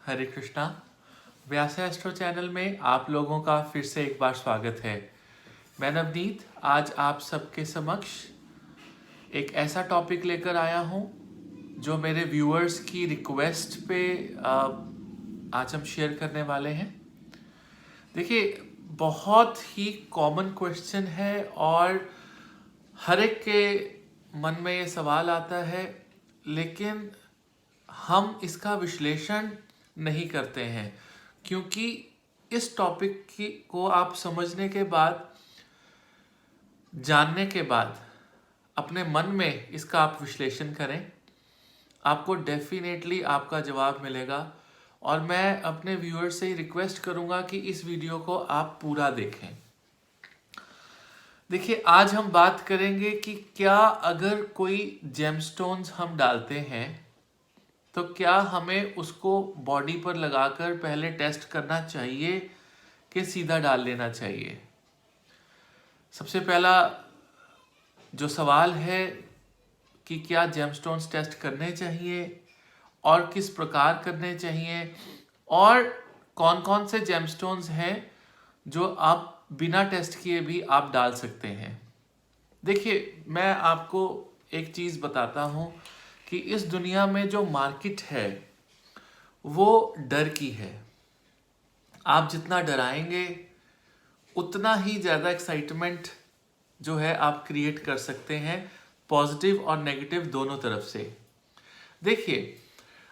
हरे कृष्णा। व्यास astro channel में आप लोगों का फिर से एक बार स्वागत है। मैं नवनीत आज आप सबके समक्ष एक ऐसा टॉपिक लेकर आया हूं जो मेरे व्यूअर्स की रिक्वेस्ट पे आज हम शेयर करने वाले हैं। देखिए, बहुत ही कॉमन क्वेश्चन है और हर एक के मन में ये सवाल आता है, लेकिन हम इसका विश्लेषण नहीं करते हैं क्योंकि इस टॉपिक को आप समझने के बाद, जानने के बाद अपने मन में इसका आप विश्लेषण करें, आपको डेफिनेटली आपका जवाब मिलेगा। और मैं अपने व्यूअर्स से ही रिक्वेस्ट करूंगा कि इस वीडियो को आप पूरा देखें। देखिए, आज हम बात करेंगे कि क्या अगर कोई जेमस्टोन्स हम डालते हैं तो क्या हमें उसको बॉडी पर लगाकर पहले टेस्ट करना चाहिए कि सीधा डाल लेना चाहिए। सबसे पहला जो सवाल है कि क्या जेमस्टोन्स टेस्ट करने चाहिए और किस प्रकार करने चाहिए और कौन कौन से जेमस्टोन्स हैं जो आप बिना टेस्ट किए भी आप डाल सकते हैं। देखिए, मैं आपको एक चीज़ बताता हूँ कि इस दुनिया में जो मार्केट है वो डर की है। आप जितना डराएंगे उतना ही ज़्यादा एक्साइटमेंट जो है आप क्रिएट कर सकते हैं, पॉजिटिव और नेगेटिव दोनों तरफ से। देखिए,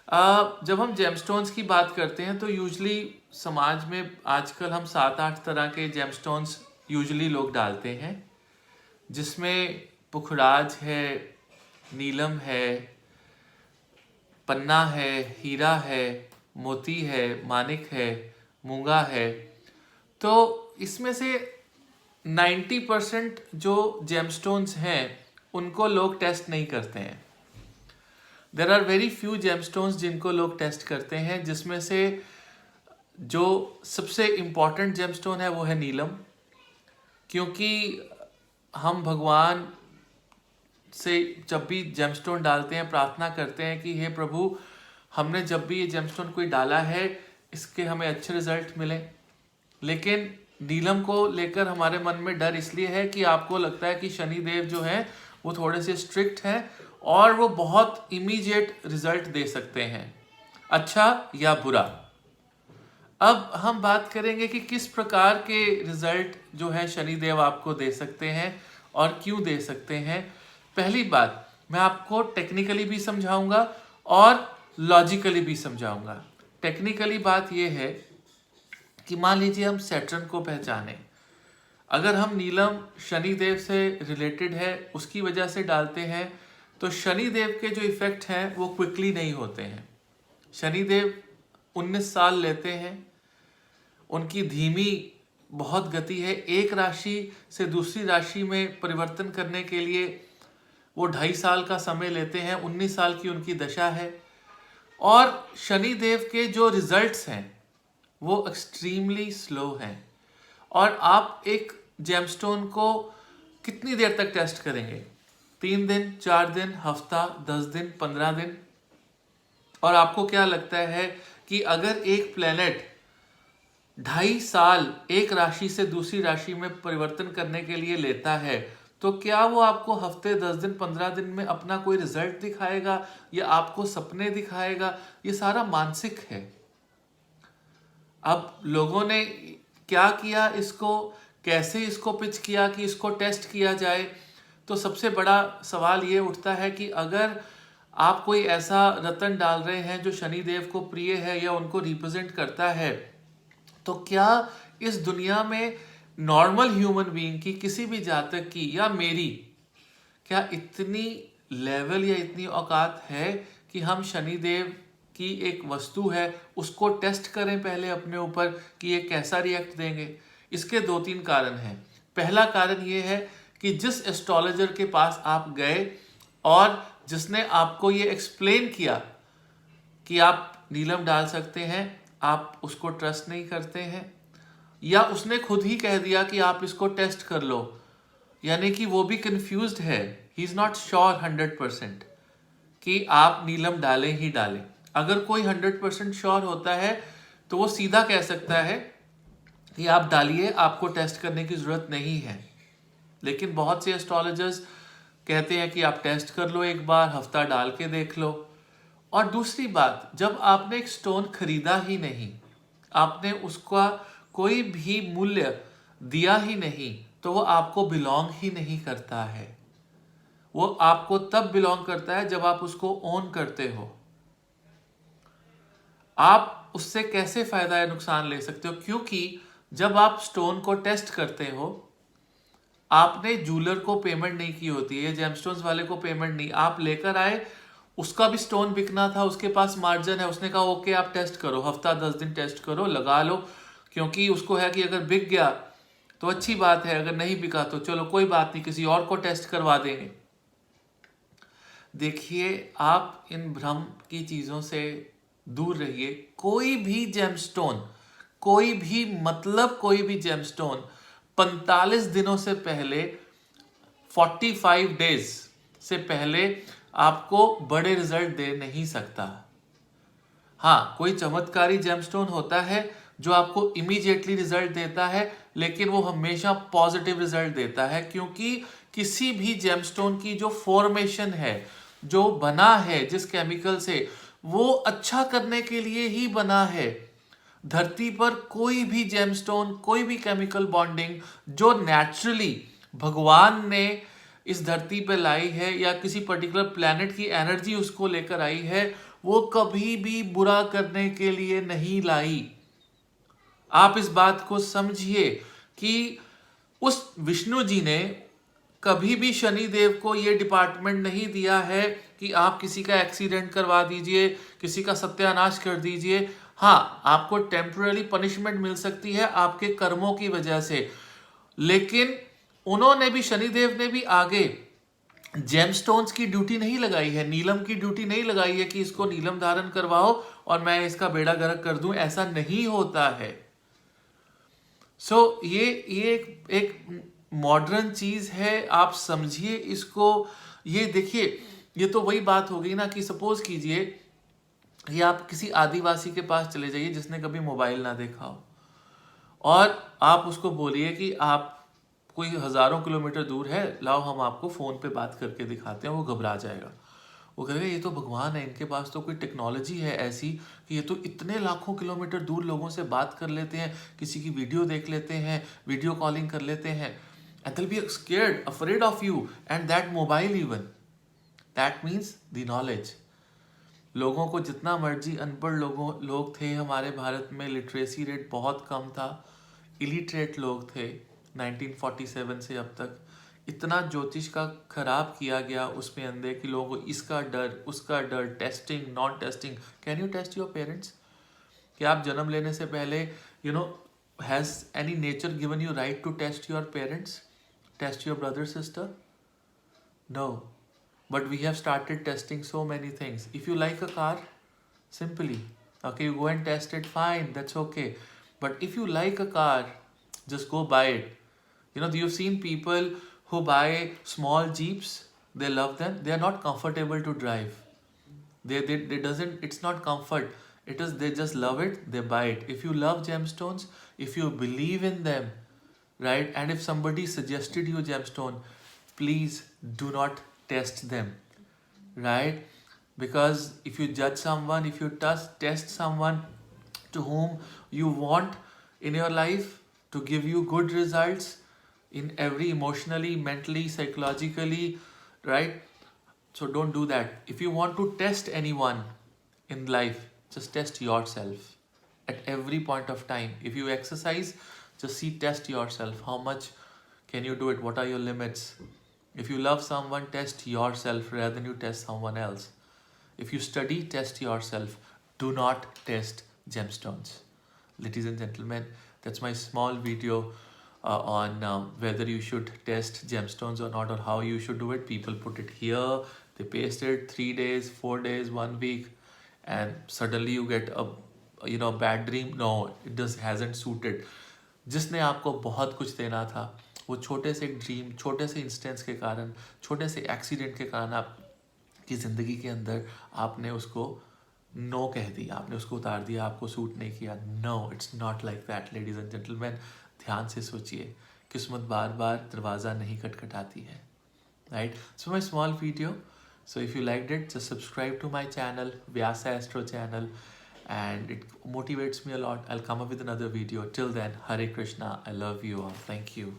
जब हम जेमस्टोन्स की बात करते हैं तो यूजली समाज में आजकल हम 7-8 तरह के जेमस्टोन्स यूजली लोग डालते हैं, जिसमें पुखराज है, नीलम है, पन्ना है, हीरा है, मोती है, मानिक है, मूंगा है। तो इसमें से 90% जो जेमस्टोन्स हैं उनको लोग टेस्ट नहीं करते हैं। There are very few gemstones जिनको लोग टेस्ट करते हैं, जिसमें से जो सबसे इम्पॉर्टेंट जेमस्टोन है वो है नीलम, क्योंकि हम भगवान से जब भी जेमस्टोन डालते हैं प्रार्थना करते हैं कि हे प्रभु, हमने जब भी ये जेमस्टोन कोई डाला है इसके हमें अच्छे रिजल्ट मिले। लेकिन नीलम को लेकर हमारे मन में डर इसलिए है कि आपको लगता है कि शनिदेव जो है वो थोड़े से स्ट्रिक्ट हैं और वो बहुत इमीडिएट रिजल्ट दे सकते हैं, अच्छा या बुरा। अब हम बात करेंगे कि किस प्रकार के रिजल्ट जो है शनिदेव आपको दे सकते हैं और क्यों दे सकते हैं। पहली बात, मैं आपको टेक्निकली भी समझाऊंगा और लॉजिकली भी समझाऊंगा। टेक्निकली बात यह है कि मान लीजिए हम सैटर्न को पहचाने, अगर हम नीलम शनिदेव से रिलेटेड है उसकी वजह से डालते हैं तो शनिदेव के जो इफेक्ट हैं वो क्विकली नहीं होते हैं। शनिदेव 19 साल लेते हैं, उनकी धीमी बहुत गति है। एक राशि से दूसरी राशि में परिवर्तन करने के लिए वो 2.5 साल का समय लेते हैं। 19 साल की उनकी दशा है और शनिदेव के जो रिजल्ट्स हैं वो एक्सट्रीमली स्लो हैं। और आप एक जेमस्टोन को कितनी देर तक टेस्ट करेंगे? 3 दिन, 4 दिन, हफ्ता, 10 दिन, 15 दिन? और आपको क्या लगता है कि अगर एक प्लेनेट 2.5 साल एक राशि से दूसरी राशि में परिवर्तन करने के लिए लेता है तो क्या वो आपको हफ्ते, 10 दिन, 15 दिन में अपना कोई रिजल्ट दिखाएगा या आपको सपने दिखाएगा? ये सारा मानसिक है। अब लोगों ने क्या किया, इसको कैसे इसको पिच किया कि इसको टेस्ट किया जाए, तो सबसे बड़ा सवाल ये उठता है कि अगर आप कोई ऐसा रत्न डाल रहे हैं जो शनिदेव को प्रिय है या उनको रिप्रेजेंट करता है, तो क्या इस दुनिया में नॉर्मल ह्यूमन बीइंग की, किसी भी जातक की या मेरी, क्या इतनी लेवल या इतनी औकात है कि हम शनिदेव की एक वस्तु है उसको टेस्ट करें पहले अपने ऊपर कि ये कैसा रिएक्ट देंगे? इसके 2-3 कारण हैं। पहला कारण ये है कि जिस एस्ट्रोलॉजर के पास आप गए और जिसने आपको ये एक्सप्लेन किया कि आप नीलम डाल सकते हैं, आप उसको ट्रस्ट नहीं करते हैं, या उसने खुद ही कह दिया कि आप इसको टेस्ट कर लो, यानी कि वो भी कंफ्यूज्ड है, ही इज नॉट श्योर 100% कि आप नीलम डालें ही डालें। अगर कोई 100% श्योर होता है तो वो सीधा कह सकता है कि आप डालिए, आपको टेस्ट करने की जरूरत नहीं है। लेकिन बहुत से एस्ट्रोलॉजर्स कहते हैं कि आप टेस्ट कर लो, एक बार हफ्ता डाल के देख लो। और दूसरी बात, जब आपने एक स्टोन खरीदा ही नहीं, आपने उसका कोई भी मूल्य दिया ही नहीं, तो वो आपको बिलोंग ही नहीं करता है। वो आपको तब बिलोंग करता है जब आप उसको ओन करते हो। आप उससे कैसे फायदा या नुकसान ले सकते हो? क्योंकि जब आप स्टोन को टेस्ट करते हो, आपने जूलर को पेमेंट नहीं की होती है, जेमस्टोन्स वाले को पेमेंट नहीं, आप लेकर आए, उसका भी स्टोन बिकना था, उसके पास मार्जिन है, उसने कहा ओके आप टेस्ट करो, हफ्ता 10 दिन टेस्ट करो, लगा लो, क्योंकि उसको है कि अगर बिक गया तो अच्छी बात है, अगर नहीं बिका तो चलो कोई बात नहीं, किसी और को टेस्ट करवा देंगे। देखिए, आप इन भ्रम की चीजों से दूर रहिए। कोई भी जेमस्टोन, कोई भी जेमस्टोन 45 दिनों से पहले, 45 डेज से पहले आपको बड़े रिजल्ट दे नहीं सकता। हाँ, कोई चमत्कारी जेमस्टोन होता है जो आपको इमीडिएटली रिजल्ट देता है, लेकिन वो हमेशा पॉजिटिव रिजल्ट देता है, क्योंकि किसी भी जेमस्टोन की जो फॉर्मेशन है, जो बना है जिस केमिकल से, वो अच्छा करने के लिए ही बना है। धरती पर कोई भी जेमस्टोन, कोई भी केमिकल बॉन्डिंग जो नेचुरली भगवान ने इस धरती पे लाई है, या किसी पर्टिकुलर प्लैनेट की एनर्जी उसको लेकर आई है, वो कभी भी बुरा करने के लिए नहीं लाई। आप इस बात को समझिए कि उस विष्णु जी ने कभी भी शनि देव को ये डिपार्टमेंट नहीं दिया है कि आप किसी का एक्सीडेंट करवा दीजिए, किसी का सत्यानाश कर दीजिए। हाँ, आपको टेम्पररी पनिशमेंट मिल सकती है आपके कर्मों की वजह से, लेकिन उन्होंने भी, शनिदेव ने भी आगे जेमस्टोन्स की ड्यूटी नहीं लगाई है, नीलम की ड्यूटी नहीं लगाई है कि इसको नीलम धारण करवाओ और मैं इसका बेड़ा गर्क कर दूं। ऐसा नहीं होता है। ये एक मॉडर्न चीज है, आप समझिए इसको। ये देखिए, ये तो वही बात हो गई ना कि सपोज कीजिए कि आप किसी आदिवासी के पास चले जाइए जिसने कभी मोबाइल ना देखा हो, और आप उसको बोलिए कि आप कोई हजारों किलोमीटर दूर है, लाओ हम आपको फोन पे बात करके दिखाते हैं। वो घबरा जाएगा, वो कहेगा ये तो भगवान है, इनके पास तो कोई टेक्नोलॉजी है ऐसी कि ये तो इतने लाखों किलोमीटर दूर लोगों से बात कर लेते हैं, किसी की वीडियो देख लेते हैं, वीडियो कॉलिंग कर लेते हैं, and they'll be scared, afraid of you and that mobile even. That means the knowledge. लोगों को जितना मर्जी अनपढ़ लोग थे हमारे भारत में, लिटरेसी रेट बहुत कम था, इलिटरेट लोग थे 1947 से अब तक। इतना ज्योतिष का खराब किया गया उसमें अंधे कि लोगों को इसका डर, उसका डर, testing, non testing. Can you test your parents? कि आप जन्म लेने से पहले, has any nature given you right to test your parents, test your brother sister? No. But we have started testing so many things. If you like a car, simply, okay, you go and test it, fine, that's okay. But if you like a car, just go buy it. You've seen people who buy small Jeeps, they love them, they are not comfortable to drive. It's not comfort. They just love it, they buy it. If you love gemstones, if you believe in them, right, and if somebody suggested you gemstone, please do not test them, right? Because if you judge someone, if you test someone to whom you want in your life to give you good results in every emotionally, mentally, psychologically, right? So don't do that. If you want to test anyone in life, just test yourself at every point of time. If you exercise, just test yourself. How much can you do it? What are your limits? If you love someone, test yourself rather than you test someone else. If you study, test yourself. Do not test gemstones. Ladies and gentlemen, that's my small video on whether you should test gemstones or not, or how you should do it. People put it here, they paste it 3 days, 4 days, 1 week, and suddenly you get a bad dream. No, it just hasn't suited. जिसने आपको बहुत कुछ देना था, वो छोटे से dream, छोटे से इंस्टेंस के कारण, छोटे से एक्सीडेंट के कारण आपकी ज़िंदगी के अंदर आपने उसको नो कह दिया, आपने उसको उतार दिया, आपको सूट नहीं किया। No, it's not like that ladies and gentleman. ध्यान से सोचिए, किस्मत बार बार दरवाज़ा नहीं खटखटाती है, right? So my small video, so if you liked it, just subscribe to my channel, Vyasa Astro channel, and it motivates me a lot. I'll come up with another video. Till then, Hare Krishna. I love you all. Thank you.